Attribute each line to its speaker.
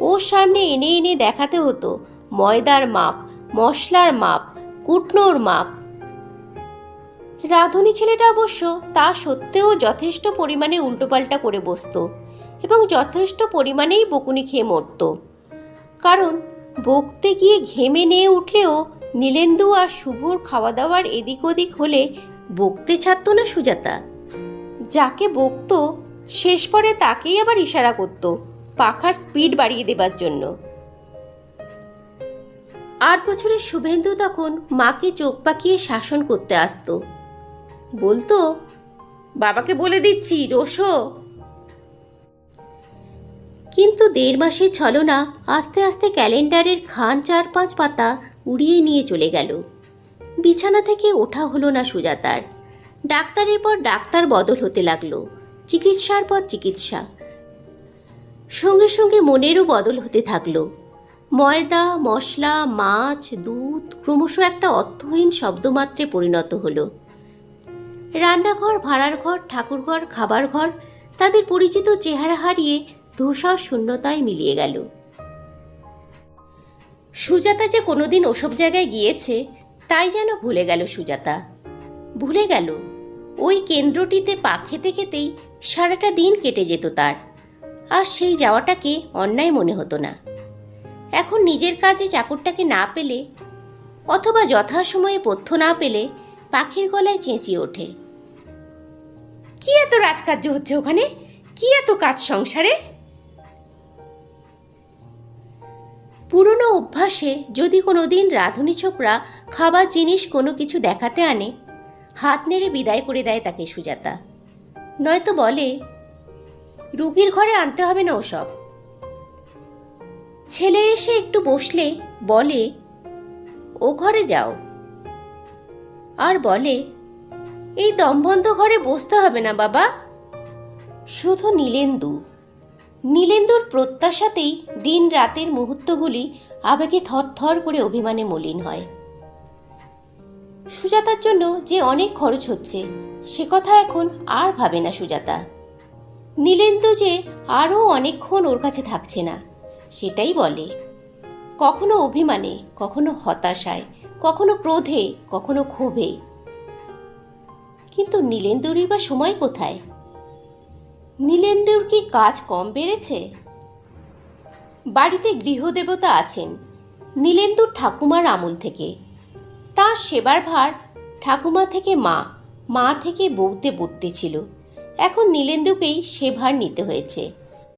Speaker 1: ওর সামনে এনে এনে দেখাতে হতো ময়দার মাপ, মশলার মাপ, কুটনোর মাপ। রাঁধুনি ছেলেটা অবশ্য তা সত্ত্বেও যথেষ্ট পরিমাণে উল্টোপাল্টা করে বসতো এবং যথেষ্ট পরিমাণেই বকুনি খেয়ে মরত। কারণ বকতে গিয়ে ঘেমে নিয়ে উঠলেও নীলেন্দু আর শুভর খাওয়া দাওয়ার এদিক ওদিক হলে বকতে ছাড়ত না সুজাতা। যাকে বকতো শেষ পরে তাকেই আবার ইশারা করত পাখার স্পিড বাড়িয়ে দেবার জন্য। 8 বছরের শুভেন্দু তখন মাকে চোখ পাকিয়ে শাসন করতে আসতো, বলতো, বাবাকে বলে দিচ্ছি রোশো। কিন্তু 1.5 মাসের ছলনা আস্তে আস্তে ক্যালেন্ডারের খান 4-5 পাতা উড়িয়ে নিয়ে চলে গেল। বিছানা থেকে ওঠা হলো না সুজাতার। ডাক্তারের পর ডাক্তার বদল হতে লাগলো, চিকিৎসার পর চিকিৎসা। সঙ্গে সঙ্গে মনেরও বদল হতে থাকলো। ময়দা, মশলা, মাছ, দুধ ক্রমশ একটা অর্থহীন শব্দমাত্রে পরিণত হলো। রান্নাঘর, ভাড়ার ঘর, ঠাকুরঘর, খাবার ঘর তাদের পরিচিত চেহারা হারিয়ে ধূসর শূন্যতায় মিলিয়ে গেল। সুজাতা যে কোনোদিন ওসব জায়গায় গিয়েছে তাই যেন ভুলে গেল সুজাতা। ভুলে গেল ওই কেন্দ্রটিতে পা খেতে খেতেই সারাটা দিন কেটে যেত তার, আর সেই যাওয়াটাকে অন্যায় মনে হতো না। এখন নিজের কাজে চাকরটাকে না পেলে অথবা যথাসময়ে পথ্য না পেলে পাখির গলায় চেঁচিয়ে ওঠে, কি এত রাজকার্য হচ্ছে ওখানে, কি এত কাজ সংসারে। পুরনো অভ্যাসে যদি কোনোদিন রাঁধুনি ছোকরা খাবার জিনিস কোনো কিছু দেখাতে আনে, হাত নেড়ে বিদায় করে দেয় তাকে সুজাতা। নয়তো বলে, রুগীর ঘরে আনতে হবে না ওসব। ছেলে এসে একটু বসলে বলে, ও ঘরে যাও। আর বলে, এই দমবন্ধ ঘরে বসতে হবে না বাবা। শুধু নীলেন্দুর প্রত্যাশাতেই দিন রাতের মুহূর্তগুলি আবেগে থরথর করে অভিমানে মলিন হয়। সুজাতার জন্য যে অনেক খরচ হচ্ছে সে কথা এখন আর ভাবে না সুজাতা। নীলেন্দু যে আরও অনেকক্ষণ ওর কাছে থাকছে না সেটাই বলে, কখনো অভিমানে, কখনো হতাশায়, কখনো ক্রোধে, কখনো ক্ষোভে। কিন্তু নীলেন্দুরই বা সময় কোথায়? নীলেন্দুর কি কাজ কম বেড়েছে? বাড়িতে গৃহদেবতা আছেন নীলেন্দুর ঠাকুমার আমল থেকে। তার সেবার ভার ঠাকুমা থেকে মা থেকে বউতে পড়তে ছিল। এখন নীলেন্দুকেই সে ভার নিতে হয়েছে।